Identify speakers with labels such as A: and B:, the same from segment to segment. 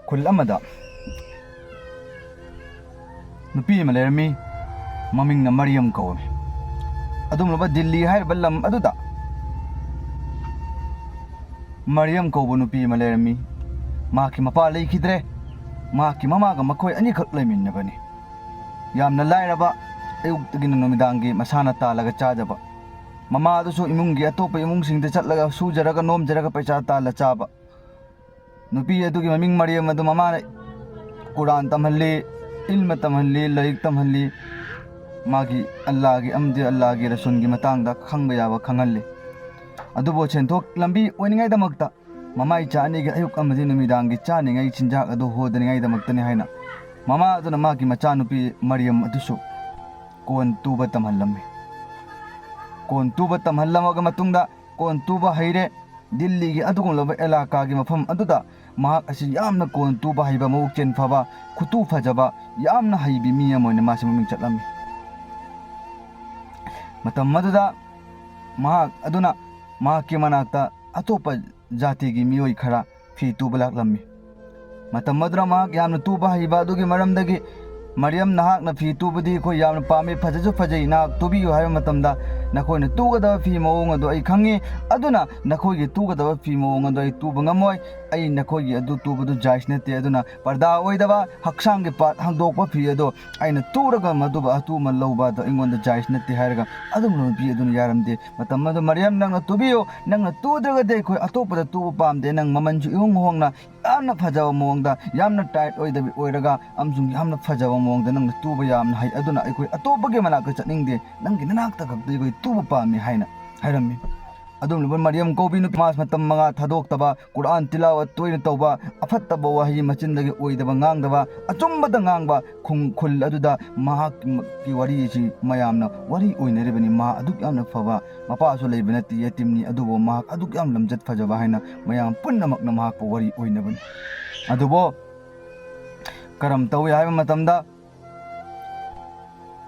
A: ꯈꯨꯜ ꯑꯃꯗ ꯅꯨꯄꯤ ꯑꯃ ꯂꯩꯔꯝꯃꯤ ꯃꯃꯤꯡꯅ ꯃꯔꯤꯌꯝ ꯀꯧꯏ ꯑꯗꯨꯝꯂꯕ ꯗꯤꯜꯂꯤ ꯍꯥꯏꯔꯤꯕ ꯂꯝ ꯑꯗꯨꯗ ꯃꯔꯤꯌꯝ ꯀꯧꯕ ꯅꯨꯄꯤ ꯑꯃ ꯂꯩꯔꯝꯃꯤ ꯃꯍꯥꯛꯀꯤ ꯃꯄꯥ ꯂꯩꯈꯤꯗ꯭ꯔꯦ ꯃꯍꯥꯛꯀꯤ ꯃꯃꯥꯒ ꯃꯈꯣꯏ ꯑꯅꯤꯈꯛ ꯂꯩꯃꯤꯟꯅꯕꯅꯤ ꯌꯥꯝꯅ ꯂꯥꯏꯔꯕ ꯑꯌꯨꯛꯇꯒꯤꯅ ꯅꯨꯃꯤꯗꯥꯡꯒꯤ ꯃꯁꯥꯅ ꯇꯥꯜꯂꯒ ꯆꯥꯖꯕ ꯃꯃꯥ ꯑꯗꯨꯁꯨ ꯏꯃꯨꯡꯒꯤ ꯑꯇꯣꯞꯄ ꯏꯃꯨꯡꯁꯤꯡꯗ ꯆꯠꯂꯒ ꯁꯨꯖꯔꯒ ꯅꯣꯝꯖꯔꯒ ꯄꯩꯁꯥ ꯇꯥꯜꯂ ꯆꯥꯕ ꯅꯨꯄꯤ ꯑꯗꯨꯒꯤ ꯃꯃꯤꯡ ꯃꯔꯤꯌꯝ ꯑꯗꯨ ꯃꯃꯥꯅ ꯀꯨꯔꯥꯟ ꯇꯝꯍꯜꯂꯤ इल्म तमहली लाइक तमहली मागी अल्लाह की अमदी अल्लाह की रसूल की मतंगदा खंग याब खंगल्ली अदुबो सेंथोक लंबी ओनिंगाई दमक्ता ममाई चानी के अयुक अमदी नुमिदांगी चानिंगाई चिंजाक अदु होदनिंगाई दमक्तनी हाइना ममा अदुना मागी मचानुपी मरियम अदुसु कोन तुबा तमहल्लम्मी कोन तुबा तमहल्लमगा मतुंगदा कोन तुबा हैरे दिल्ली की अदुगुलबा इलाका की मफम अदुदा महाक असी यामना कोन तुबा हैबा मौक चेन फबा खुतु फजबा यामना हैबी मी अमोइना मासे ममिंग चटलम्मी मतम मदुदा महाक अदुना महाक की मनाक्ता अतोपा जाति की मियोई खरा फी तुबा लाक्लम्मी मतम मदुरा महाक यामना तुबा हैबा अदुगी मरमदगी मरियम नाहक न फी तुबदी को यामना पामे फजजु फजई ना तुबियो हाय मतमदा नखोइना तुगदबा फी मओंग अदु आई खंगी अदुना नखोइगी तुगदबा फी मओंग अदु आई तुब ngамoi आई नखोइगी अदु तुबदु जाइस नते अदुना पर्दा ओइदबा हक्सांग के पाट हंगदोकबा फी अदु आइना तुरगा मदुबा अतु म लौबा द इंगोंद जाइस नते हारगा अदुम नो फी अदुना यारमदे मतम मदु मरियम नंग तुबियो नंग तुद्रगा दे खोइ अतोपदा तुब पामदे नंग ममनजु इहोंग होंगना यामना फजावा मोंगदा यामना टाइट ओइदबि ओइरगा अमजुंग यामना फजावा मोंगदा नंग तुब यामना हाइ अदुना अखोइ अतोपगे मनाक चटनिंगदे नंगी ननाक्ता खक्दि कोइ तुब पामी हाइना हाइरम्मी अदुम लबन मरियम कौबी नुपी मास मतम मंगा थादोक्तबा कुरान तिलावत तोइन तौबा अफत्तबा वही मचिनदगी ओइदबा ngang अचुम्बदा ngang खुंग खुल अदुदा महाक की वरी जी मयामना वरी ओइनरिबनी मा अदुक यामना फबा मपासु लेबनति यतिमनी अदुबो महाक अदुक याम लमजत फजबा हाइना मयाम पुन्नमकना महाक वरी ओइनबनी अदुबो करम तौय हाइबा मतमदा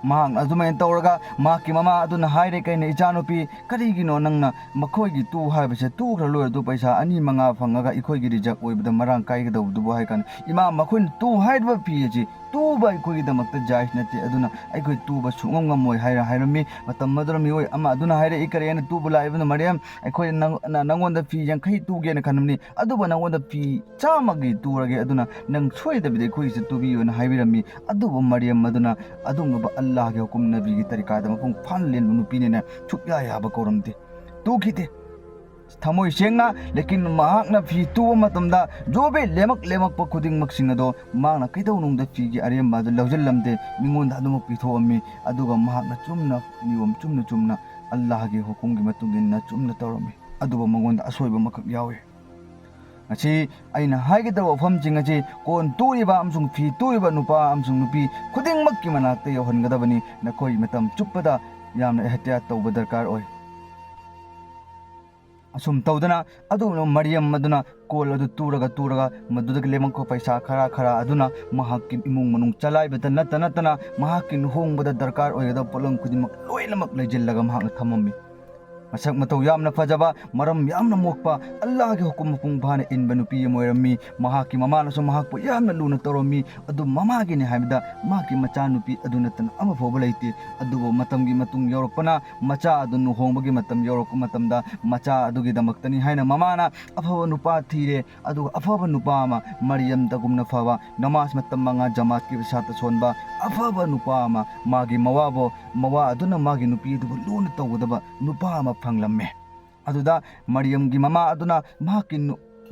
A: महांग अजुमेन तौरगा माकी ममा अदुना हाइरे कइने इचानुपी करिगिनो नंगना मखोइगी तु हाइबसे तु खर लोर दु पैसा अनि मंगा फंगागा इखोइगी रिजक ओइबदा मरांग काइगदबदुबो हाइकन इमा मखोइन तु हाइदबा पियेजी तुबा इखोइगी दमक्ता जाइस नते अदुना अइखोइ तुबा सुंगम ngамoi हाइरा हाइरमी मतम मदुर मिओइ अमा अदुना हाइरे इकरेन तुबा लाइबना मरियम अइखोइ नंगोंदा फी यंखै तुगेना खनमनी अदुबा नंगोंदा फी चामगी तुरगे अदुना नंग सोइदबिदे इखोइसे तुबियोना हाइबिरमी अदुबा मरियम मदुना अदुंगबा अल्लाह के हुकुम नबी की तरीका द मपुंग फान लेन नुपीने ने छुक्या याबा कोरमते तुखिते थमोइ सेंगना लेकिन महाकना फी तुब मतमदा जोबे लेमक खुदिंग मक्सिंग अदो मांगना कैदौ नुंगदा फी की अरेम बाद लौजलमते मिंगोंदा अदुम पिथोअमी अदुगा महाकना चुमना नियम चुमना अल्लाह के हुकुम की मतुंगिन चुमना तौरमी अदुबा मंगोंदा असोइबा मखक यावे अची अइना हाइगदब वफमजिंग अची कोन तुइबा अमसुंग फी तुइबा नुपा अमसुंग नुपी खुदिंगमक्की मनाक्ता यौहनगदबनी नखोइ मतम चुप्पदा यामना एहतियात तौबा दरकार ओइ असुम तौदना अदुनो मरियम मदुना कोल अदु तुरगा मदुदग लेमको पैसा खरा अदुना महाक्की इमुंग मनुंग चलाइबदा नतना महाक्की नुहोंगबदा दरकार ओइगदा पोलम खुदिमक लोइनमक लेजिल्लगा महाक्ना थमम्मी मसक मतौ यामना फजबा मरम यामना मोकपा अल्लाह के हुकुम पुंग भाने इनबा नुपी मोइरमी महाकी ममानसु महाकपु यामना लुना तौरमी अदु ममागी ने हाइबदा माकी मचा नुपी अदु नतन अमा फोबा लैते अदुबो मतमगी मतुंग यौरकपना मचा अदु नुहोंबगी मतम यौरक मतमदा मचा अदुगी दमक्तनी हाइना ममाना अफबा नुपा थीरे अदु अफबा नुपा अमा मरियम तगुमना फबा नमाज मतम मंगा जमात की साथ सोनबा अफबा नुपा अमा मागी मवा अदुना मागी नुपी अदुबो लुना तौगदबा नुपा अमा फंगलम्मे अदुदा मरियम की ममा अदुना महाकी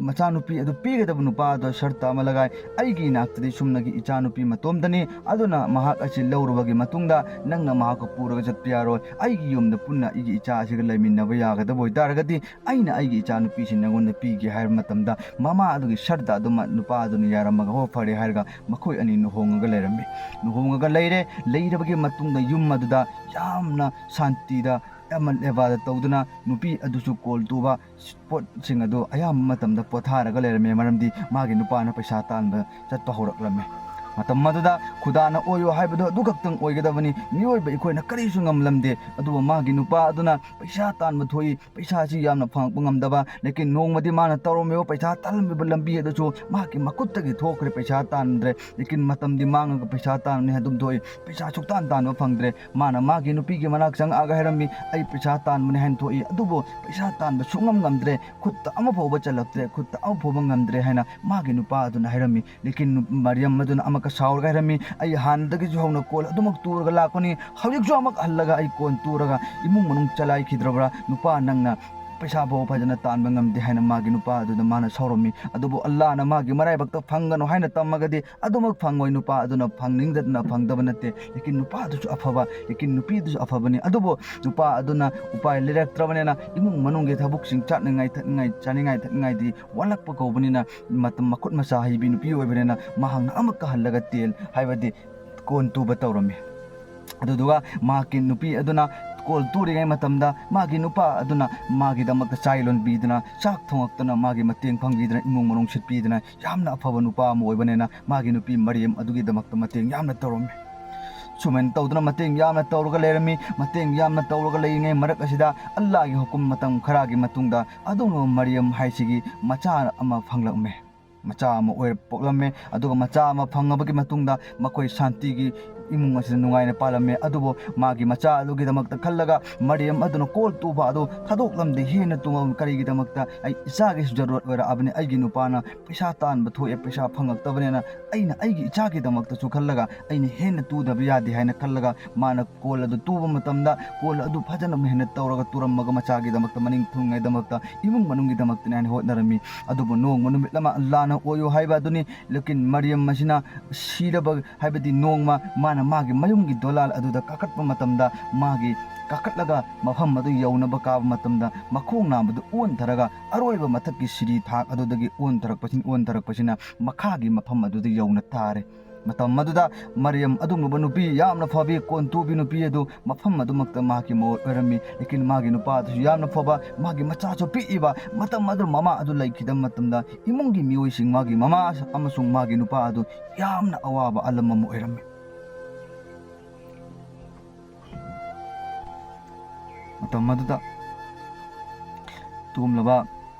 A: मचानुपी अदु पीगदब नुपा अदु शर्त अमा लगाय अइगी नाक्तदि सुमनगी इचानुपी मतोमदनी अदुना महाक अचि लौरुबगी मतुंगदा नंगना महाक पुरगा चतपियारोय अइगी युमदा पुन्ना इगी इचा असिगा लैमिन्नबा यागदब ओइतारगदि अइना अइगी इचानुपी सि नंगोंदा पीगे हाइर मतमदा ममा अदुगी शर्त अदुमा नुपा अदुना यारमगा हो फरे हाइरगा मखोइ अनि नुहोंगगा लैरम्मी नुहोंगगा लैरबगी मतुंगदा युम अदुदा यामना शांतिदा अमल इबादत तौदना नुपी अदुसु कोल तुबा पोट सिंग अदु अयाम मतमदा पोथारगा लेरमे मरमदि मागी नुपाना पैसा तानबा चतपा होरकलमे ꯃꯇꯝ ꯑꯗꯨꯗ ꯈꯨꯗꯥꯅ ꯑꯣꯏꯌꯣ ꯍꯥꯏꯕꯗꯣ ꯑꯗꯨ ꯈꯛꯇꯪ ꯑꯣꯏꯒꯗꯕꯅꯤ ꯃꯤꯑꯣꯏꯕ ꯑꯩꯈꯣꯏꯅ ꯀꯔꯤꯁꯨ ꯉꯝꯂꯝꯗꯦ ꯑꯗꯨꯕꯨ ꯃꯥꯒꯤ ꯅꯨꯄꯥ ꯑꯗꯨꯅ ꯄꯩꯁꯥ ꯇꯥꯟꯕ ꯊꯣꯛꯏ ꯄꯩꯁꯥꯁꯤ ꯌꯥꯝꯅ ꯐꯪꯉꯛꯄ ꯉꯝꯗꯕ ꯂꯦꯀꯤꯟ ꯅꯣꯡꯃꯗꯤ ꯃꯥꯅ ꯇꯧꯔꯝꯃꯤꯕ ꯄꯩꯁꯥ ꯇꯥꯜꯂꯝꯃꯤꯕ ꯂꯝꯕꯤ ꯑꯗꯨꯁꯨ ꯃꯍꯥꯛꯀꯤ ꯃꯈꯨꯠꯇꯒꯤ ꯊꯣꯛꯈ꯭ꯔꯦ ꯄꯩꯁꯥ ꯇꯥꯟꯗ꯭ꯔꯦ ꯂꯦꯀꯤꯟ ꯃꯇꯝꯗꯤ ꯃꯥꯡꯉꯒ ꯄꯩꯁꯥ ꯇꯥꯟꯕꯅꯤ ꯑꯗꯨꯝ ꯊꯣꯛꯏ ꯄꯩꯁꯥ ꯁꯨꯛꯇꯥꯟ ꯇꯥꯟꯕ ꯐꯪꯗ꯭ꯔꯦ ꯃꯥꯅ ꯃꯥꯒꯤ ꯅꯨꯄꯤꯒꯤ ꯃꯅꯥꯛ ꯆꯪꯉꯛꯑꯒ ꯍꯥꯏꯔꯝꯃꯤ ꯑꯩ ꯄꯩꯁꯥ ꯇꯥꯟꯕꯅꯤ ꯍꯥꯏꯅ ꯊꯣꯛꯏ ꯑꯗꯨꯕꯨ ꯄꯩꯁꯥ ꯇꯥꯟꯕ ꯁꯨꯡꯉꯝ ꯉꯝꯗ꯭ꯔꯦ ꯈꯨꯠꯇ ꯑꯃ ꯐꯥꯎꯕ ꯆꯜꯂꯛꯇ꯭ꯔꯦ ꯈꯨꯠꯇ ꯑꯃ ꯐꯥꯎꯕ ꯉꯝꯗ꯭ꯔꯦ ꯍꯥꯏꯅ ꯃꯥꯒꯤ ꯅꯨꯄꯥ ꯑꯗꯨꯅ ꯍꯥꯏꯔꯝꯃꯤ ꯂꯦꯀꯤꯟ ꯃꯔꯤꯌꯝ ꯑꯗꯨꯅ ꯑꯃꯨꯛꯀ ꯁꯥꯎꯔꯒ ꯍꯥꯏꯔꯝꯃꯤ ꯑꯩ ꯍꯥꯟꯅꯗꯒꯤꯁꯨ ꯍꯧꯅ ꯀꯣꯜ ꯑꯗꯨꯃꯛ ꯇꯨꯔꯒ ꯂꯥꯛꯄꯅꯤ ꯍꯧꯖꯤꯛꯁꯨ ꯑꯃꯨꯛ ꯍꯜꯂꯒ ꯑꯩ ꯀꯣꯜ ꯇꯨꯔꯒ ꯏꯃꯨꯡ ꯃꯅꯨꯡ ꯆꯂꯥꯏꯈꯤꯗ꯭ꯔꯕ꯭ꯔꯥ ꯅꯨꯄꯥ ꯅꯪꯅ ꯄꯩꯁꯥ ꯐꯥꯎ ꯐꯖꯅ ꯇꯥꯟꯕ ꯉꯝꯗꯦ ꯍꯥꯏꯅ ꯃꯥꯒꯤ ꯅꯨꯄꯥ ꯑꯗꯨꯗ ꯃꯥꯅ ꯁꯥꯎꯔꯝꯃꯤ ꯑꯗꯨꯕꯨ ꯑꯜꯂꯥꯍꯅ ꯃꯥꯒꯤ ꯃꯔꯥꯏꯕꯛꯇ ꯐꯪꯒꯅꯨ ꯍꯥꯏꯅ ꯇꯝꯃꯒꯗꯤ ꯑꯗꯨꯃꯛ ꯐꯪꯉꯣꯏ ꯅꯨꯄꯥ ꯑꯗꯨꯅ ꯐꯪꯅꯤꯡꯗꯗꯅ ꯐꯪꯗꯕ ꯅꯠꯇꯦ ꯂꯦꯀꯤꯟ ꯅꯨꯄꯥꯗꯨꯁꯨ ꯑꯐꯕ ꯂꯦꯀꯤꯟ ꯅꯨꯄꯤꯗꯨꯁꯨ ꯑꯐꯕꯅꯤ ꯑꯗꯨꯕꯨ ꯅꯨꯄꯥ ꯑꯗꯨꯅ ꯎꯄꯥꯏ ꯂꯩꯔꯛꯇ꯭ꯔꯕꯅꯤꯅ ꯏꯃꯨꯡ ꯃꯅꯨꯡꯒꯤ ꯊꯕꯛꯁꯤꯡ ꯆꯠꯅꯤꯡꯉꯥꯏ ꯊꯛꯅꯤꯡꯉꯥꯏ ꯆꯥꯅꯤꯡꯉꯥꯏ ꯊꯛꯅꯤꯡꯉꯥꯏꯗꯤ ꯋꯥꯠꯂꯛꯄ ꯀꯧꯕꯅꯤꯅ ꯃꯈꯨꯠ ꯃꯁꯥ ꯍꯩꯕꯤ ꯅꯨꯄꯤ ꯑꯣꯏꯕꯅꯤꯅ ꯃꯍꯥꯛꯅ ꯑꯃꯨꯛꯀ ꯍꯜꯂꯒ ꯇꯦꯜ ꯍꯥꯏꯕꯗꯤ ꯀꯣꯟ ꯇꯨꯕ ꯇꯧꯔꯝꯃꯤ ꯑꯗꯨꯗꯨꯒ ꯃꯍꯥꯛꯀꯤ ꯅꯨꯄꯤ ꯑꯗꯨꯅ ꯀꯣꯜ ꯇꯨꯔꯤꯉꯩ ꯃꯇꯝꯗ ꯃꯥꯒꯤ ꯅꯨꯄꯥ ꯑꯗꯨꯅ ꯃꯥꯒꯤꯗꯃꯛꯇ ꯆꯥꯏ ꯂꯣꯟꯕꯤꯗꯅ ꯆꯥꯛ ꯊꯣꯡꯉꯛꯇꯅ ꯃꯥꯒꯤ ꯃꯇꯦꯡ ꯄꯥꯡꯕꯤꯗꯅ ꯏꯃꯨꯡ ꯃꯅꯨꯡ ꯁꯤꯠꯄꯤꯗꯅ ꯌꯥꯝꯅ ꯑꯐꯕ ꯅꯨꯄꯥ ꯑꯃ ꯑꯣꯏꯕꯅꯤꯅ ꯃꯥꯒꯤ ꯅꯨꯄꯤ ꯃꯔꯤꯌꯝ ꯑꯗꯨꯒꯤꯗꯃꯛꯇ ꯃꯇꯦꯡ ꯌꯥꯝꯅ ꯇꯧꯔꯝꯃꯤ ꯁꯨꯃꯥꯏꯅ ꯇꯧꯗꯨꯅ ꯃꯇꯦꯡ ꯌꯥꯝꯅ ꯇꯧꯔꯒ ꯂꯩꯔꯝꯃꯤ ꯃꯇꯦꯡ ꯌꯥꯝꯅ ꯇꯧꯔꯒ ꯂꯩꯔꯤꯉꯩ ꯃꯔꯛ ꯑꯁꯤꯗ ꯑꯜꯂꯥꯍꯒꯤ ꯍꯨꯀꯨꯝ ꯃꯇꯝ ꯈꯔꯒꯤ ꯃꯇꯨꯡꯗ ꯑꯗꯨꯒꯨꯝꯂꯕ ꯃꯔꯤꯌꯝ ꯍꯥꯏꯁꯤꯒꯤ ꯃꯆꯥ ꯑꯃ ꯐꯪꯂꯛꯃꯦ ꯃꯆꯥ ꯑꯃ ꯑꯣꯏꯔ ꯄꯣꯛꯂꯝꯃꯦ ꯑꯗꯨꯒ ꯃꯆꯥ ꯑꯃ ꯐꯪꯉꯕꯒꯤ ꯃꯇꯨꯡꯗ ꯃꯈꯣꯏ ꯁꯥꯟꯇꯤꯒꯤ ꯏꯃꯨꯡ ꯑꯁꯤꯗ ꯅꯨꯡꯉꯥꯏꯅ ꯄꯥꯜꯂꯝꯃꯦ ꯑꯗꯨꯕꯨ ꯃꯥꯒꯤ ꯃꯆꯥ ꯑꯗꯨꯒꯤꯗꯃꯛꯇ ꯈꯜꯂꯒ ꯃꯔꯤꯌꯝ ꯑꯗꯨꯅ ꯀꯣꯜ ꯇꯨꯕ ꯑꯗꯨ ꯊꯥꯗꯣꯛꯂꯝꯗꯦ ꯍꯦꯟꯅ ꯇꯨꯝꯃꯕ ꯀꯔꯤꯒꯤꯗꯃꯛꯇ ꯑꯩ ꯏꯆꯥꯒꯤꯁꯨ ꯖꯔꯨꯔꯠ ꯑꯣꯏꯔꯛꯑꯕꯅꯤ ꯑꯩꯒꯤ ꯅꯨꯄꯥꯅ ꯄꯩꯁꯥ ꯇꯥꯟꯕ ꯊꯣꯛꯑꯦ ꯄꯩꯁꯥ ꯐꯪꯉꯛꯇꯕꯅꯤꯅ ꯑꯩꯅ ꯑꯩꯒꯤ ꯏꯆꯥꯒꯤꯗꯃꯛꯇꯁꯨ ꯈꯜꯂꯒ ꯑꯩꯅ ꯍꯦꯟꯅ ꯇꯨꯗꯕ ꯌꯥꯗꯦ ꯍꯥꯏꯅ ꯈꯜꯂꯒ ꯃꯥꯅ ꯀꯣꯜ ꯑꯗꯨ ꯇꯨꯕ ꯃꯇꯝꯗ ꯀꯣꯜ ꯑꯗꯨ ꯐꯖꯅ ꯃꯦꯍꯅꯠ ꯇꯧꯔꯒ ꯇꯨꯔꯝꯃꯒ ꯃꯆꯥꯒꯤꯗꯃꯛꯇ ꯃꯅꯤꯡ ꯊꯨꯡꯉꯥꯏꯗꯃꯛꯇ ꯏꯃꯨꯡ ꯃꯅꯨꯡꯒꯤꯗꯃꯛꯇꯅꯤ ꯍꯥꯏꯅ ꯍꯣꯠꯅꯔꯝꯃꯤ ꯑꯗꯨꯕꯨ ꯅꯣꯡꯃ ꯅꯨꯃꯤꯠ ꯑꯃ ꯑꯜꯂꯥꯍꯅ ꯑꯣꯏꯌꯨ ꯍꯥꯏꯕ ꯑꯗꯨꯅꯤ ꯂꯦꯀꯤꯟ ꯃꯔꯤꯌꯝ ꯑꯁꯤꯅ ꯁꯤꯔꯕ ꯍꯥꯏꯕꯗꯤ ꯅꯣꯡꯃ ꯃꯥꯅ ꯃꯥꯒꯤ ꯃꯌꯨꯝꯒꯤ ꯗꯣꯂꯥꯜ ꯑꯗꯨꯗ ꯀꯥꯈꯠꯄ ꯃꯇꯝꯗ ꯃꯥꯒꯤ ꯀꯥꯈꯠꯂꯒ ꯃꯐꯝ ꯑꯗꯨ ꯌꯧꯅꯕ ꯀꯥꯕ ꯃꯇꯝꯗ ꯃꯈꯣꯡ ꯅꯥꯝꯕꯗꯨ ꯑꯣꯟꯊꯔꯒ ꯑꯔꯣꯏꯕ ꯃꯊꯛꯀꯤ ꯁꯤꯔꯤ ꯊꯥꯛ ꯑꯗꯨꯗꯒꯤ ꯑꯣꯟꯊꯔꯛꯄꯁꯤꯅ ꯃꯈꯥꯒꯤ ꯃꯐꯝ ꯑꯗꯨꯗ ꯌꯧꯅ ꯇꯥꯔꯦ ꯃꯇꯝ ꯑꯗꯨꯗ ꯃꯔꯤꯌꯝ ꯑꯗꯨꯒꯨꯝꯂꯕ ꯅꯨꯄꯤ ꯌꯥꯝꯅ ꯐꯕꯤ ꯀꯣꯟ ꯇꯨꯕꯤ ꯅꯨꯄꯤ ꯑꯗꯨ ꯃꯐꯝ ꯑꯗꯨꯃꯛꯇ ꯃꯍꯥꯛꯀꯤ ꯃꯑꯣꯡ ꯑꯣꯏꯔꯝꯃꯤ ꯂꯦꯀꯤꯟ ꯃꯥꯒꯤ ꯅꯨꯄꯥ ꯑꯗꯨꯁꯨ ꯌꯥꯝꯅ ꯐꯕ ꯃꯥꯒꯤ ꯃꯆꯥꯁꯨ ꯄꯤꯛꯏꯕ ꯃꯇꯝ ꯑꯗꯨ ꯃꯃꯥ ꯑꯗꯨ ꯂꯩꯈꯤꯗꯕ ꯃꯇꯝꯗ ꯏꯃꯨꯡꯒꯤ ꯃꯤꯑꯣꯏꯁꯤꯡ ꯃꯥꯒꯤ ꯃꯃꯥ ꯑꯃꯁꯨꯡ ꯃꯥꯒꯤ ꯅꯨꯄꯥ ꯑꯗꯨ ꯌꯥꯝꯅ ꯑꯋꯥꯕ ꯑꯂꯝ ꯑꯃ ꯑꯣꯏꯔꯝꯃꯤ ꯃꯇꯝ ꯑꯗꯨꯗ ꯇꯨꯝꯂꯕ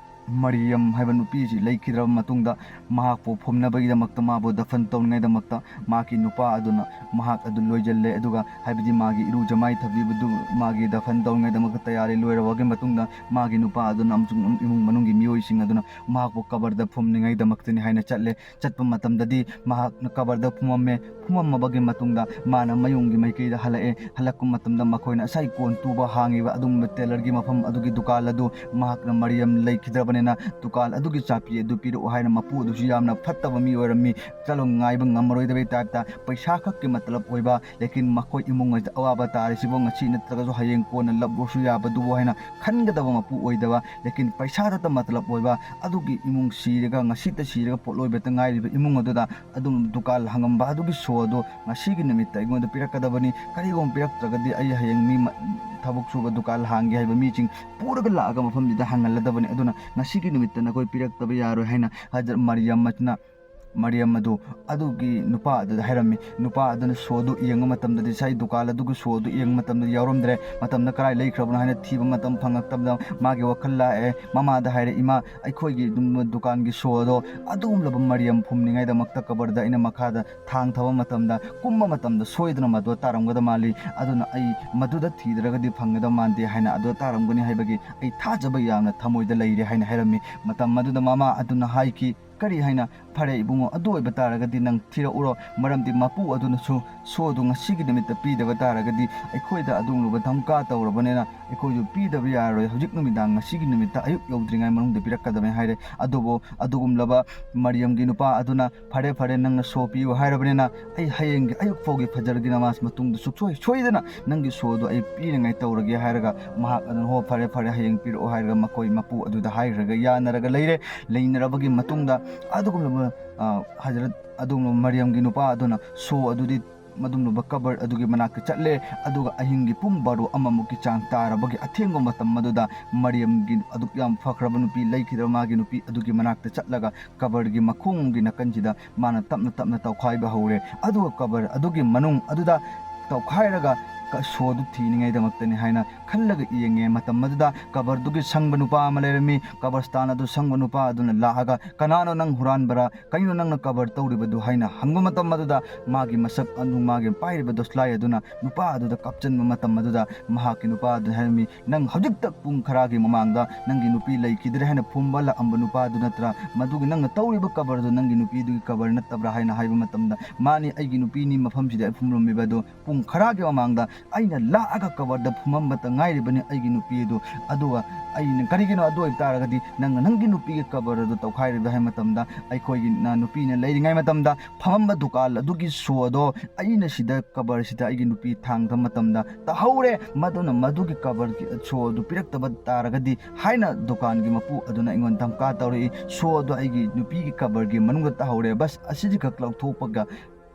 A: ꯃꯔꯤꯌꯝ ꯍꯥꯏꯕ ꯅꯨꯄꯤꯁꯤ ꯂꯩꯈꯤꯗ꯭ꯔꯕ ꯃꯇꯨꯡꯗ ꯃꯍꯥꯛꯄꯨ ꯐꯨꯝꯅꯕꯒꯤꯗꯃꯛꯇ ꯃꯥꯕꯨ ꯗꯐꯟ ꯇꯧꯅꯤꯡꯉꯥꯏꯗꯃꯛꯇ ꯃꯍꯥꯛꯀꯤ ꯅꯨꯄꯥ ꯑꯗꯨꯅ ꯃꯍꯥꯛ ꯑꯗꯨ ꯂꯣꯏꯖꯜꯂꯦ ꯑꯗꯨꯒ ꯍꯥꯏꯕꯗꯤ ꯃꯥꯒꯤ ꯏꯔꯨꯖ ꯃꯥꯏꯊꯕꯤꯕꯗꯨ ꯃꯥꯒꯤ ꯗꯐꯟ ꯇꯧꯅꯤꯡꯉꯥꯏꯗꯃꯛꯇ ꯇꯌꯥꯔꯤ ꯂꯣꯏꯔꯕꯒꯤ ꯃꯇꯨꯡꯗ ꯃꯥꯒꯤ ꯅꯨꯄꯥ ꯑꯗꯨꯅ ꯑꯃꯁꯨꯡ ꯏꯃꯨꯡ ꯃꯅꯨꯡꯒꯤ ꯃꯤꯑꯣꯏꯁꯤꯡ ꯑꯗꯨꯅ ꯃꯍꯥꯛꯄꯨ ꯀꯕꯔꯗ ꯐꯨꯝꯅꯤꯡꯉꯥꯏꯗꯃꯛꯇꯅꯤ ꯍꯥꯏꯅ ꯆꯠꯄ ꯃꯇꯝꯗꯗꯤ ꯃꯍꯥꯛꯅ ꯀꯕꯔꯗ ꯐꯨꯝꯃꯝꯃꯕꯒꯤ ꯃꯇꯨꯡꯗ ꯃꯥꯅ ꯃꯌꯨꯝꯒꯤ ꯃꯥꯏꯀꯩꯗ ꯍꯜꯂꯛꯄ ꯃꯇꯝꯗ ꯃꯈꯣꯏꯅ ꯉꯁꯥꯏ ꯀꯣꯟ ꯇꯨꯕ ꯍꯥꯡꯉꯤꯕ ꯑꯗꯨꯒꯨꯝꯕ ꯇꯦꯂꯔꯒꯤ ꯃꯐꯝ ꯑꯗꯨꯒꯤ ꯗꯨꯀꯥꯟ ꯑꯗꯨ ꯃꯍꯥꯛꯅ ꯃꯔꯤꯌꯝ ꯂꯩꯈꯤꯗ꯭ꯔꯕꯅꯤꯅ ꯗꯨꯀꯥꯟ ꯑꯗꯨꯒꯤ ꯆꯥꯄꯤ ꯑꯗꯨ ꯄꯤꯔꯛꯎ ꯍꯥꯏꯅ ꯃꯄꯨ ꯑꯗꯨꯁꯨ ꯌꯥꯝꯅ ꯐꯠꯇꯕ ꯃꯤ ꯑꯣꯏꯔꯝꯃꯤ ꯆꯠꯂꯣ ꯉꯥꯏꯕ ꯉꯝꯃꯔꯣꯏꯗꯕꯩ ꯇꯥꯏꯞꯇ ꯄꯩꯁꯥ ꯈꯛꯀꯤ ꯃꯇꯂꯕ ꯑꯣꯏꯕ ꯂꯦꯀꯤꯟ ꯃꯈꯣꯏ ꯏꯃꯨꯡ ꯑꯁꯤꯗ ꯑꯋꯥꯕ ꯇꯥꯔꯤꯁꯤꯕꯨ ꯉꯁꯤ ꯅꯠꯇ꯭ꯔꯒꯁꯨ ꯍꯌꯦꯡ ꯀꯣꯟꯅ ꯂꯧꯕꯁꯨ ꯌꯥꯕꯗꯨꯕꯨ ꯍꯥꯏꯅ ꯈꯟꯒꯗꯕ ꯃꯄꯨ ꯑꯣꯏꯗꯕ ꯂꯦꯀꯤꯟ ꯄꯩꯁꯥꯗꯇ ꯃꯇꯂꯕ ꯑꯣꯏꯕ ꯑꯗꯨꯒꯤ ꯏꯃꯨꯡ ꯁꯤꯔꯒ ꯉꯁꯤꯇ ꯁꯤꯔꯒ ꯄꯣꯠꯂꯣꯏꯕꯇ ꯉꯥꯏꯔꯤꯕ ꯏꯃꯨꯡ ꯑꯗꯨꯗ ꯑꯗꯨꯝ ꯗꯨꯀꯥꯟ ꯍꯥꯡꯉꯝꯕ ꯑꯗꯨꯒꯤ ꯁꯣ ꯑꯗꯨ ꯉꯁꯤꯒꯤ ꯅꯨꯃꯤꯠꯇ ꯑꯩꯉꯣꯟꯗ ꯄꯤꯔꯛꯀꯗꯕꯅꯤ ꯀꯔꯤꯒꯨꯝꯕ ꯄꯤꯔꯛꯇ꯭ꯔꯒꯗꯤ ꯑꯩ ꯍꯌꯦꯡ ꯃꯤ ꯊꯕꯛ ꯁꯨꯕ ꯗꯨꯀꯥꯟ ꯍꯥꯡꯒꯦ ꯍꯥꯏꯕ ꯃꯤꯁꯤꯡ ꯄꯨꯔꯒ ꯂꯥꯛꯑꯒ ꯃꯐꯝꯁꯤꯗ ꯍꯥꯡꯍꯜꯂꯗꯕꯅꯤ ꯑꯗꯨꯅ ꯉꯁꯤꯒꯤ ꯅꯨꯃꯤꯠꯇ ꯅꯈꯣꯏ ꯄꯤꯔꯛꯇꯕ ꯌꯥꯔꯣꯏ ꯍꯥꯏꯅ ꯍꯖꯔꯠ ꯃꯔꯤꯌꯝ ꯑꯗꯨ ꯑꯗꯨꯒꯤ ꯅꯨꯄꯥ ꯑꯗꯨꯗ ꯍꯥꯏꯔꯝꯃꯤ ꯅꯨꯄꯥ ꯑꯗꯨꯅ ꯁꯣꯗꯨ ꯌꯦꯡꯕ ꯃꯇꯝꯗꯗꯤ ꯉꯁꯥꯏ ꯗꯨꯀꯥꯟ ꯑꯗꯨꯒꯤ ꯁꯣꯗꯨ ꯌꯦꯡꯕ ꯃꯇꯝꯗꯗꯤ ꯌꯥꯎꯔꯝꯗ꯭ꯔꯦ ꯃꯇꯝꯗ ꯀꯔꯥꯏ ꯂꯩꯈ꯭ꯔꯕꯅꯣ ꯍꯥꯏꯅ ꯊꯤꯕ ꯃꯇꯝ ꯐꯪꯉꯛꯇꯕꯗ ꯃꯥꯒꯤ ꯋꯥꯈꯜ ꯂꯥꯛꯑꯦ ꯃꯃꯥꯗ ꯍꯥꯏꯔꯦ ꯏꯃꯥ ꯑꯩꯈꯣꯏꯒꯤ ꯗꯨꯀꯥꯟꯒꯤ ꯁꯣꯗꯣ ꯑꯗꯨꯒꯨꯝꯂꯕ ꯃꯔꯤꯌꯝ ꯐꯨꯝꯅꯤꯡꯉꯥꯏꯗꯃꯛꯇ ꯀꯕꯔꯗ ꯑꯩꯅ ꯃꯈꯥꯗ ꯊꯥꯡ ꯊꯕ ꯃꯇꯝꯗ ꯀꯨꯝꯕ ꯃꯇꯝꯗ ꯁꯣꯏꯗꯅ ꯃꯗꯨ ꯇꯥꯔꯝꯒꯗꯕ ꯃꯥꯜꯂꯤ ꯑꯗꯨꯅ ꯑꯩ ꯃꯗꯨꯗ ꯊꯤꯗ꯭ꯔꯒꯗꯤ ꯐꯪꯒꯗꯕ ꯃꯥꯟꯗꯦ ꯍꯥꯏꯅ ꯑꯗꯨ ꯇꯥꯔꯝꯒꯅꯤ ꯍꯥꯏꯕꯒꯤ ꯑꯩ ꯊꯥꯖꯕ ꯌꯥꯝꯅ ꯊꯃꯣꯏꯗ ꯂꯩꯔꯦ ꯍꯥꯏꯅ ꯍꯥꯏꯔꯝꯃꯤ ꯃꯇꯝ ꯑꯗꯨꯗ ꯃꯃꯥ ꯑꯗꯨꯅ ꯍꯥꯏꯈꯤ ꯀꯔꯤ ꯍꯥꯏꯅ ꯐꯔꯦ ꯏꯕꯨꯡꯉꯣ ꯑꯗꯨ ꯑꯣꯏꯕ ꯇꯥꯔꯒꯗꯤ ꯅꯪ ꯊꯤꯔꯛꯎꯔꯣ ꯃꯔꯝꯗꯤ ꯃꯄꯨ ꯑꯗꯨꯅꯁꯨ ꯁꯣꯗꯨ ꯉꯁꯤꯒꯤ ꯅꯨꯃꯤꯠꯇ ꯄꯤꯗꯕ ꯇꯥꯔꯒꯗꯤ ꯑꯩꯈꯣꯏꯗ ꯑꯗꯨꯒꯨꯝꯂꯕ ꯙꯝꯀꯥ ꯇꯧꯔꯕꯅꯤꯅ ꯑꯩꯈꯣꯏꯁꯨ ꯄꯤꯗꯕ ꯌꯥꯔꯣꯏ ꯍꯧꯖꯤꯛ ꯅꯨꯃꯤꯗꯥꯡ ꯉꯁꯤꯒꯤ ꯅꯨꯃꯤꯠꯇ ꯑꯌꯨꯛ ꯌꯧꯗ꯭ꯔꯤꯉꯩ ꯃꯅꯨꯡꯗ ꯄꯤꯔꯛꯀꯗꯕꯅꯤ ꯍꯥꯏꯔꯦ ꯑꯗꯨꯕꯨ ꯑꯗꯨꯒꯨꯝꯂꯕ ꯃꯔꯤꯌꯝꯒꯤ ꯅꯨꯄꯥ ꯑꯗꯨꯅ ꯐꯔꯦ ꯐꯔꯦ ꯅꯪꯅ ꯁꯣ ꯄꯤꯌꯨ ꯍꯥꯏꯔꯕꯅꯤ나 ꯑꯩ ꯍꯌꯦꯡꯒꯤ ꯑꯌꯨꯛ ꯐꯥꯎꯒꯤ ꯐꯖꯔꯒꯤ ꯅꯃꯥꯖ ꯃꯇꯨꯡꯗ ꯁꯣꯏꯗꯅ ꯅꯪꯒꯤ ꯁꯣꯗꯨ ꯑꯩ ꯄꯤꯅꯤꯡꯉꯥꯏ ꯇꯧꯔꯒꯦ ꯍꯥꯏꯔꯒ ꯃꯍꯥꯛ ꯑꯗꯨꯅ ꯍꯣ ꯐꯔꯦ ꯐꯔꯦ ꯍꯌꯦꯡ ꯄꯤꯔꯛꯑꯣ ꯍꯥꯏꯔꯒ ꯃꯈꯣꯏ ꯃꯄꯨ ꯑꯗꯨꯗ ꯍꯥꯏꯈ꯭ꯔꯒ ꯌꯥꯅꯔꯒ ꯂꯩꯅꯔꯕꯒꯤ ꯃꯇꯨꯡꯗ ꯑꯗꯨꯒꯨꯝꯂꯕ ꯍꯖꯔꯠ ꯑꯗꯨꯒꯨꯝꯂꯕ ꯃꯔꯤꯌꯝꯒꯤ ꯅꯨꯄꯥ ꯑꯗꯨꯅ ꯁꯣ ꯑꯗꯨꯗꯤ madumluba cover adugi manakta chatle aduga ahingi pung baro amamuki chang tarabagi athengo matam maduda Mariam gi aduk yam fakraba nupi leikidra magi nupi adugi manakta chatlaga cover gi makhung gi nakanjida mana tapna tapna tawkhaiba hore aduga cover adugi manung aduda tawkhairaga shodu thiningai damaktani haina khallaga yenge matam maduda cover dugi sangba nupa ama lerami cover stan adu sangba nupa aduna lahaga kanano nang huran bara kaino nang na cover tawribadu haina hangba matam maduda magi masak anu magi pairiba doslai aduna nupa aduda kapchanba matam maduda mahaki nupa adu haimi nang hojik tak pung kharagi mamangda nangi nupi leikidre haina pumbala amba nupa adu natra madugi nang tawriba cover du nangi nupi du cover natabra haina haiba matamda mani aigi nupi ni mafam sida phumlommi badu pung kharagi mamangda aina laaga cover da phumamba ngairibani aigi nupi du aduga aina karigino adu itaragadi nangi nupi ge cover du tawkhairiba hai matamda aikhoigi na nupi na leiringai matamda phamamba dukal adugi show do aina sida cover sida aigi nupi thangda matamda tahore maduna madugi cover ki show du piraktaba taragadi haina dukan gi mapu aduna ingon tamka tawri show do aigi nupi gi cover gi manunga tahore bas asiji ka cloud thopaga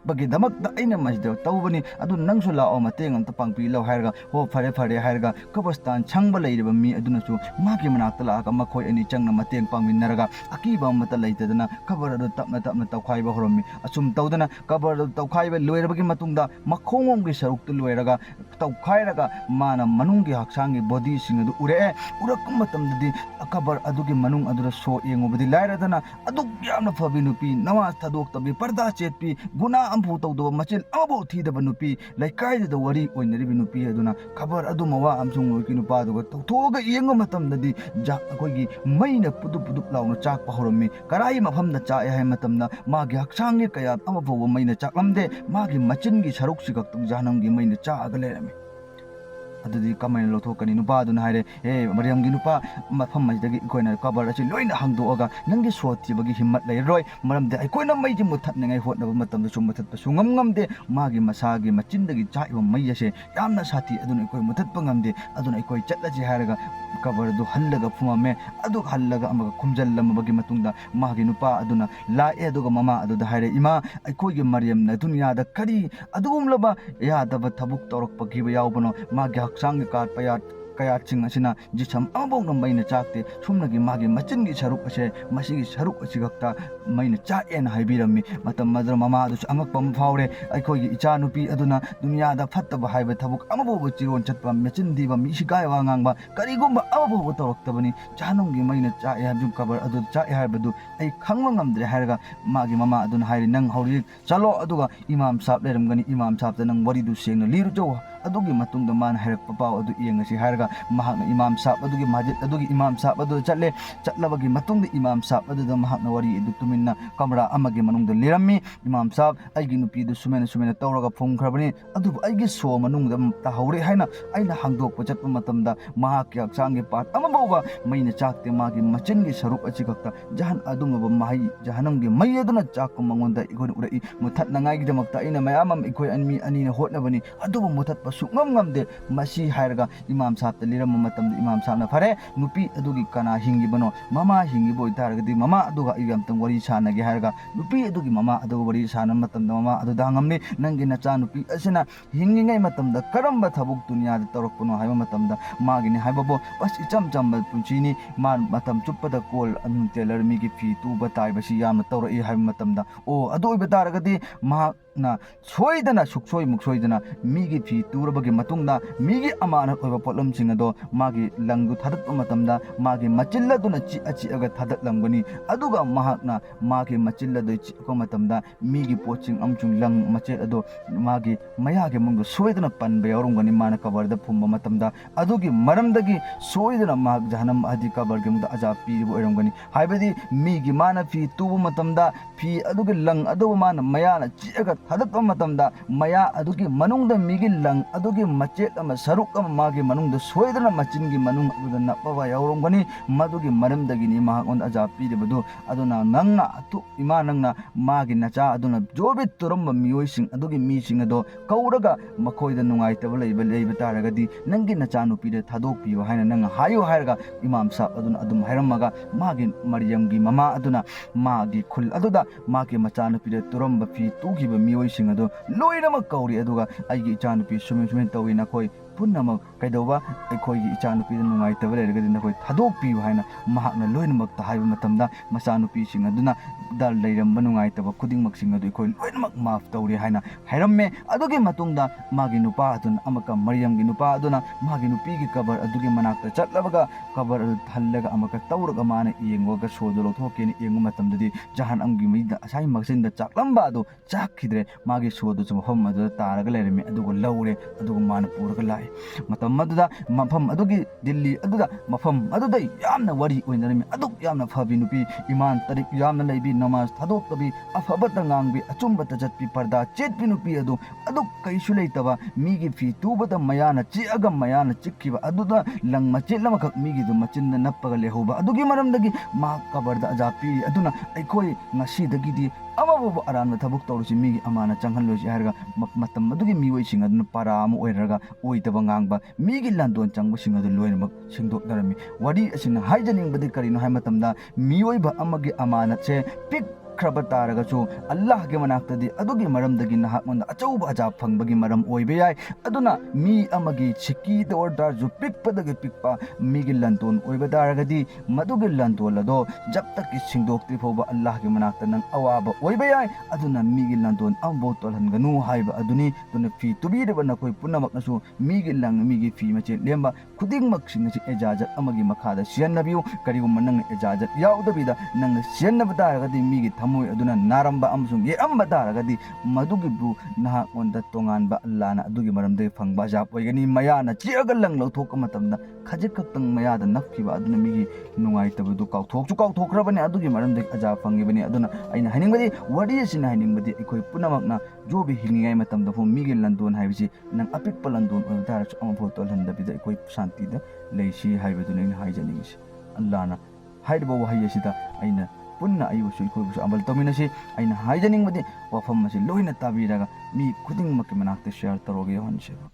A: bagi damak da aina masda tawbani adu nangsu lao mateng amta pangpi lo hairga ho fare fare hairga kabastan changba leiriba mi aduna chu magi manakta la ka makhoi ani changna mateng pangminaraga akiba mata leitadana cover adu tapna tapna tawkhaiba horomi asum tawdana cover adu tawkhaiba loirabagi matungda makhongom gi saruk tu loiraga tawkhairaga mana manunggi haksangi body sing adu ure urakum matamdadi cover adugi manung adura so yengobadi lairadana aduk yamna fabi nupi namas thadok tabi parda chetpi guna ampu tawdo machil amabo thidaba nupi laikai da wari oinaribi nupi aduna cover adu mawa amsung ki nupa aduga tawthoga yengo matamdadi ja akoigi maina pudu pudu launa chak pahoromi karai mafamda cha hai matamna magi haksangi kaya amabo maina chaklamde magi machingi saruk sigak tung janamgi maina cha agale adudi kamai lo thokani nupa aduna haire Mariam gi nupa mafam majdagi koina cover achi loina hangdoga nangi swati bagi himmat leiroi maramde ai koina mai ji muthat nangai hotna matamda sum muthat pa sungam ngamde magi masagi machindagi chaiba mai ase yamna sati aduna koi muthat pa ngamde aduna koi chatlaji hairaga cover du hallaga phumame adu hallaga amaga khumjallam bagi matungda magi nupa aduna lae aduga mama aduda haire ima ai koi gi Mariam na dunya da kari adugumlaba yadaba thabuk torok pagiba yawbano magi haksangi kat payat kaya ching asina jisam amabong nam maina chakte sumnagi magi machingi saruk ase masigi saruk asigakta maina cha en haibirami matam madra mama adu angak pam faure aikoi gi icha nupi aduna dunya da fattaba haiba thabuk amabo chiron chatpa machin diba mi sigai wa ngangba karigumba amabo toroktabani chanungi maina cha ya jum cover adu cha ya haibadu ai khangma ngamdre hairga magi mama aduna hairi nang hauri chalo aduga imam sahab leramgani imam sahab nang wari du sengna liru jo adugi matungda man hairak papaw adu yengasi hairga mahakna imam sahab adugi masjid adugi imam sahab adu chatle chatlabagi matungda imam sahab aduda mahakna wari edu tuminna kamra amagi manungda lirammi imam sahab aigi nupi du sumena tawraga phumkhrabani adu aigi so manungda tahore haina aina hangdokpa chatpa matamda mahakki haksangi part amabawba maina chakte magi machingi saruk achikakta jahan adungaba mahai jahanamgi mai aduna chakko mangonda ikoi urai muthat nangai gi damakta aina mayamam ikoi anmi anina hotnabani aduba muthat pa sungam ngamde masi hairga imam sahab liram matamda imam sahab na fare nupi adugi kana hingi bano mama hingi boy taragadi mama aduga igam tang wari sanagi hairga nupi adugi mama aduga wari sana matamda mama adu dangamni nangi nacha nupi asina hingi ngai matamda karamba thabuk dunya da torokpano haiba matamda magini haibabo bas icham chamba punchini man matam chuppada kol anum tailor mi gi fi tu batai basi yamna tawrai haiba matamda o adu iba taragadi ma na soidana suksoi muksoidana migi fi turabagi matungda migi amana oiba potlom singado magi langdu thadat matamda magi machilla duna chi achi aga thadat langgani aduga mahakna magi machilla do chi ko matamda migi poching amchung lang machel ado magi mayage mungu soidana panbe yorungani mana kabarda phumba matamda adugi maramdagi soidana mag jahanam adi kabarge munda aja pi bo erongani haibadi migi mana fi tubu matamda fi adugi lang ado mana mayana chi aga hadat matamda maya adugi manungda migi lang ꯑꯗꯨꯒꯤ ꯃꯆꯦꯠ ꯑꯃ ꯁꯔꯨꯛ ꯑꯃ ꯃꯥꯒꯤ ꯃꯅꯨꯡꯗ ꯁꯣꯏꯗꯅ ꯃꯆꯤꯟꯒꯤ ꯃꯅꯨꯡ ꯑꯗꯨꯗ ꯅꯞꯄꯕ ꯌꯥꯎꯔꯝꯒꯅꯤ ꯃꯗꯨꯒꯤ ꯃꯔꯝꯗꯒꯤꯅꯤ ꯃꯍꯥꯛꯉꯣꯟꯗ ꯑꯖꯥꯕ ꯄꯤꯔꯤꯕꯗꯨ ꯑꯗꯨꯅ ꯅꯪꯅ ꯏꯃꯥ ꯅꯪꯅ ꯃꯥꯒꯤ ꯅꯆꯥ ꯑꯗꯨꯅ ꯖꯣꯕꯤꯠ ꯇꯨꯔꯝꯕ ꯃꯤꯑꯣꯏꯁꯤꯡ ꯑꯗꯨꯒꯤ ꯃꯤꯁꯤꯡ ꯑꯗꯣ ꯀꯧꯔꯒ ꯃꯈꯣꯏꯗ ꯅꯨꯡꯉꯥꯏꯇꯕ ꯂꯩꯕ ꯇꯥꯔꯒꯗꯤ ꯅꯪꯒꯤ ꯅꯆꯥꯅꯨꯄꯤꯗ ꯊꯥꯗꯣꯛꯄꯤꯌꯨ ꯍꯥꯏꯅ ꯅꯪꯅ ꯍꯥꯏꯌꯨ ꯍꯥꯏꯔꯒ ꯏꯃꯥꯝ ꯁꯥꯕ ꯑꯗꯨꯅ ꯑꯗꯨꯝ ꯍꯥꯏꯔꯝꯃꯒ ꯃꯥꯒꯤ ꯃꯔꯤꯌꯝꯒꯤ ꯃꯃꯥ ꯑꯗꯨꯅ ꯃꯥꯒꯤ ꯈꯨꯜ ꯑꯗꯨꯗ ꯃꯥꯒꯤ ꯃꯆꯥꯅꯨꯄꯤꯗ ꯇꯨꯔꯝꯕ ꯐꯤ ꯇꯨꯈꯤꯕ ꯃꯤꯑꯣꯏꯁꯤꯡ ꯑꯗꯨ ꯂꯣꯏꯅꯃꯛ ꯀꯧꯔꯤ ꯑꯗꯨꯒ ꯑꯩꯒꯤ ꯏꯆꯥꯅꯨꯄꯤ ꯁꯨꯃꯥꯏꯅ ꯇꯧꯏ ꯅꯈꯣꯏ ꯄꯨꯝꯅꯃꯛ ꯀꯩꯗꯧꯕ ꯑꯩꯈꯣꯏꯒꯤ ꯏꯆꯥꯅꯨꯄꯤꯗ ꯅꯨꯡꯉꯥꯏꯇꯕ ꯂꯩꯔꯒꯗꯤ ꯅꯈꯣꯏ ꯊꯥꯗꯣꯛꯄꯤꯌꯨ ꯍꯥꯏꯅ ꯃꯍꯥꯛꯅ ꯂꯣꯏꯅꯃꯛꯇ ꯍꯥꯏꯕ ꯃꯇꯝꯗ ꯃꯆꯥꯅꯨꯄꯤꯁꯤꯡ ꯑꯗꯨꯅ ꯂꯩꯔꯝꯕ ꯅꯨꯡꯉꯥꯏꯇꯕ ꯈꯨꯗꯤꯡꯃꯛꯁꯤꯡ ꯑꯗꯨ ꯑꯩꯈꯣꯏ ꯂꯣꯏꯅꯃꯛ ꯃꯥꯐ ꯇꯧꯔꯦ ꯍꯥꯏꯅ ꯍꯥꯏꯔꯝꯃꯦ ꯑꯗꯨꯒꯤ ꯃꯇꯨꯡꯗ ꯃꯥꯒꯤ ꯅꯨꯄꯥ ꯑꯗꯨꯅ ꯑꯃꯨꯛꯀ ꯃꯔꯤꯌꯝꯒꯤ ꯅꯨꯄꯥ ꯑꯗꯨꯅ ꯃꯥꯒꯤ ꯅꯨꯄꯤꯒꯤ ꯀꯕꯔ ꯑꯗꯨꯒꯤ ꯃꯅꯥꯛꯇ ꯆꯠꯂꯕꯒ ꯀꯕꯔ ꯑꯗꯨ ꯍꯜꯂꯒ ꯑꯃꯨꯛꯀ ꯇꯧꯔꯒ ꯃꯥꯅ ꯌꯦꯡꯉꯒ ꯁꯣꯗꯨ ꯂꯧꯊꯣꯛꯀꯦꯅ ꯌꯦꯡꯕ ꯃꯇꯝꯗꯗꯤ ꯖꯍꯥꯟꯅꯝꯒꯤ ꯃꯩꯗ ꯉꯁꯥꯏ ꯃꯆꯤꯟꯗ ꯆꯥꯛꯂꯝꯕ ꯑꯗꯨ ꯆꯥꯛꯈꯤꯗ꯭ꯔꯦ ꯃꯥꯒꯤ ꯁꯣꯗꯨꯁꯨ ꯃꯐꯝ ꯑꯗꯨꯗ ꯇꯥꯔꯒ ꯂꯩꯔꯝꯃꯤ ꯑꯗꯨꯒ ꯂꯧꯔꯦ ꯑꯗꯨꯒ ꯃꯥꯅ ꯄꯨꯔꯒ ꯂꯥꯛꯑꯦ ꯃꯇꯝ ꯑꯗꯨꯗ ꯃꯐꯝ ꯑꯗꯨꯒꯤ ꯗꯤꯜꯂꯤ ꯑꯗꯨꯗ ꯃꯐꯝ ꯑꯗꯨꯗ ꯌꯥꯝꯅ ꯋꯥꯔꯤ ꯑꯣꯏꯅꯔꯝꯃꯤ ꯑꯗꯨꯛ ꯌꯥꯝꯅ ꯐꯕꯤ ꯅꯨꯄꯤ ꯏꯃꯥꯟ ꯇꯔꯤꯛ ꯌꯥꯝꯅ ꯂꯩꯕꯤ ꯅꯃꯥꯖ ꯊꯥꯗꯣꯛꯇꯕꯤ ꯑꯐꯕꯇ ꯉꯥꯡꯕꯤ ꯑꯆꯨꯝꯕꯇ ꯆꯠꯄꯤ ꯄꯔꯗꯥ ꯆꯦꯠꯄꯤ ꯅꯨꯄꯤ ꯑꯗꯨ ꯑꯗꯨꯛ ꯀꯩꯁꯨ ꯂꯩꯇꯕ ꯃꯤꯒꯤ ꯐꯤ ꯇꯨꯕꯗ ꯃꯌꯥꯅ ꯆꯤꯛꯑꯒ ꯃꯌꯥꯅ ꯆꯤꯛꯈꯤꯕ ꯑꯗꯨꯗ ꯂꯪ ꯃꯆꯦꯠ ꯑꯃꯈꯛ ꯃꯤꯒꯤꯗꯨ ꯃꯆꯤꯟꯗ ꯅꯞꯄꯒ ꯂꯩꯍꯧꯕ ꯑꯗꯨꯒꯤ ꯃꯔꯝꯗꯒꯤ ꯃꯍꯥꯛ ꯀꯕꯔꯗ ꯑꯖꯥꯕ ꯄꯤꯔꯤ ꯑꯗꯨꯅ ꯑꯩꯈꯣꯏ ꯉꯁꯤꯗꯒꯤꯗꯤ ꯑꯃꯕꯨ ꯑꯔꯥꯟꯕ ꯊꯕꯛ ꯇꯧꯔꯁꯤ ꯃꯤꯒꯤ ꯑꯃꯥꯅ ꯆꯪꯍꯜꯂꯣꯏꯁꯤ ꯍꯥꯏꯔꯒ ꯃꯇꯝ ꯑꯗꯨꯒꯤ ꯃꯤꯑꯣꯏꯁꯤꯡ ꯑꯗꯨꯅ ꯄꯔꯥ ꯑꯃ ꯑꯣꯏꯔꯒ ꯑꯣꯏꯗꯕ ꯉꯥꯡꯕ ꯃꯤꯒꯤ ꯂꯥꯟꯗꯣꯟ ꯆꯪꯕꯁꯤꯡ ꯑꯗꯨ ꯂꯣꯏꯅꯃꯛ ꯁꯦꯡꯗꯣꯛꯅꯔꯝꯃꯤ ꯋꯥꯔꯤ ꯑꯁꯤꯅ ꯍꯥꯏꯖꯅꯤꯡꯕꯗꯤ ꯀꯔꯤꯅꯣ ꯍꯥꯏꯕ ꯃꯇꯝꯗ ꯃꯤꯑꯣꯏꯕ ꯑꯃꯒꯤ ꯑꯃꯥꯅꯠꯁꯦ ꯄꯤꯛꯈ꯭ꯔꯕ ꯇꯥꯔꯒꯁꯨ ꯑꯜꯂꯥꯍꯒꯤ ꯃꯅꯥꯛꯇꯗꯤ ꯑꯗꯨꯒꯤ ꯃꯔꯝꯗꯒꯤ ꯅꯍꯥꯛꯉꯣꯟꯗ ꯑꯆꯧꯕ ꯑꯖꯥꯕ ꯐꯪꯕꯒꯤ ꯃꯔꯝ ꯑꯣꯏꯕ ꯌꯥꯏ ꯑꯗꯨꯅ ꯃꯤ ꯑꯃꯒꯤ ꯁꯤꯛꯀꯤꯗ ꯑꯣꯏꯔ ꯇꯥꯔꯁꯨ ꯄꯤꯛꯄꯗꯒꯤ ꯄꯤꯛꯄ ꯃꯤꯒꯤ ꯂꯟꯗꯣꯟ ꯑꯣꯏꯕ ꯇꯥꯔꯒꯗꯤ ꯃꯗꯨꯒꯤ ꯂꯟꯗꯣꯟ ꯑꯗꯣ ꯖꯞꯇꯀꯤ ꯁꯤꯡꯗꯣꯛꯇ꯭ꯔꯤ ꯐꯥꯎꯕ ꯑꯜꯂꯥꯍꯒꯤ ꯃꯅꯥꯛꯇ ꯅꯪ ꯑꯋꯥꯕ ꯑꯣꯏꯕ ꯌꯥꯏ ꯑꯗꯨꯅ ꯃꯤꯒꯤ ꯂꯟꯗꯣꯟ ꯑꯃꯐꯥꯎ ꯇꯣꯜꯍꯟꯒꯅꯨ ꯍꯥꯏꯕ ꯑꯗꯨꯅꯤ ꯑꯗꯨꯅ ꯐꯤ ꯇꯨꯕꯤꯔꯤꯕ ꯅꯈꯣꯏ ꯄꯨꯝꯅꯃꯛꯅꯁꯨ ꯃꯤꯒꯤ ꯂꯪ ꯃꯤꯒꯤ ꯐꯤ ꯃꯆꯦꯠ ꯂꯦꯝꯕ ꯈꯨꯗꯤꯡꯃꯛꯁꯤꯡ ꯑꯁꯤ ꯑꯦꯖꯥꯖꯠ ꯑꯃꯒꯤ ꯃꯈꯥꯗ ꯁꯤꯖꯤꯟꯅꯕꯤꯌꯨ ꯀꯔꯤꯒꯨꯝꯕ ꯅꯪꯅ ꯑꯦꯖꯥꯖꯠ ꯌꯥꯎꯗꯕꯤꯗ ꯅꯪꯅ ꯁꯤꯖꯤꯟꯅꯕ ꯇꯥꯔꯒꯗꯤ ꯃꯤꯒꯤ ꯊꯃꯣꯏ ꯑꯗꯨꯅ ꯅꯥꯔꯝꯕ ꯑꯃꯁꯨꯡ ꯌꯦꯛꯑꯝꯕ ꯇꯥꯔꯒꯗꯤ ꯃꯗꯨꯒꯤꯕꯨ ꯅꯍꯥꯛꯉꯣꯟꯗ ꯇꯣꯉꯥꯟꯕ ꯑꯜꯂꯥꯍꯅ ꯑꯗꯨꯒꯤ ꯃꯔꯝꯗꯒꯤ ꯐꯪꯕ ꯑꯖꯥꯕ ꯑꯣꯏꯒꯅꯤ ꯃꯌꯥꯅ ꯆꯤꯛꯑꯒ ꯂꯪ ꯂꯧꯊꯣꯛꯄ ꯃꯇꯝꯗ ꯈꯖꯤꯛ ꯈꯛꯇꯪ ꯃꯌꯥꯗ ꯅꯞꯈꯤꯕ ꯑꯗꯨꯅ ꯃꯤꯒꯤ ꯅꯨꯡꯉꯥꯏꯇꯕꯗꯨ ꯀꯥꯎꯊꯣꯛꯈ꯭ꯔꯕꯅꯤ ꯑꯗꯨꯒꯤ ꯃꯔꯝꯗꯒꯤ ꯑꯖꯥꯕ ꯐꯪꯉꯤꯕꯅꯤ ꯑꯗꯨꯅ ꯑꯩꯅ ꯍꯥꯏꯅꯤꯡꯕꯗꯤ ꯋꯥꯔꯤ ꯑꯁꯤꯅ ꯍꯥꯏꯅꯤꯡꯕꯗꯤ ꯑꯩꯈꯣꯏ ꯄꯨꯝꯅꯃꯛꯅ ꯖꯣꯕꯤ ꯍꯤꯡꯂꯤꯉꯩ ꯃꯇꯝꯗꯐꯥꯎ ꯃꯤꯒꯤ ꯂꯟꯗꯣꯟ ꯍꯥꯏꯕꯁꯤ ꯅꯪ ꯑꯄꯤꯛꯄ ꯂꯟꯗꯣꯟ ꯑꯣꯏꯕ ꯇꯥꯔꯁꯨ ꯑꯃꯐꯥꯎ ꯇꯣꯜꯍꯟꯗꯕꯤꯗ ꯑꯩꯈꯣꯏ ꯁꯥꯟꯇꯤꯗ ꯂꯩꯁꯤ ꯍꯥꯏꯕꯗꯨꯅ ꯑꯩꯅ ꯍꯥꯏꯖꯅꯤꯡꯉꯤꯁꯤ ꯑꯜꯂꯥꯍꯅ ꯍꯥꯏꯔꯤꯕ ꯋꯥꯍꯩ ꯑꯁꯤꯗ ꯑꯩꯅ ꯄꯨꯟꯅ ꯑꯩꯕꯨꯁꯨ ꯑꯩꯈꯣꯏꯕꯨꯁꯨ ꯑꯃꯜ ꯇꯧꯃꯤꯟꯅꯁꯤ ꯑꯩꯅ ꯍꯥꯏꯖꯅꯤꯡꯕꯗꯤ ꯋꯥꯐꯝ ꯑꯁꯤ ꯂꯣꯏꯅ ꯇꯥꯕꯤꯔꯒ ꯃꯤ ꯈꯨꯗꯤꯡꯃꯛꯀꯤ ꯃꯅꯥꯛꯇ ꯁꯤꯌꯔ ꯇꯧꯔꯒ ꯌꯧꯍꯟꯁꯦꯕ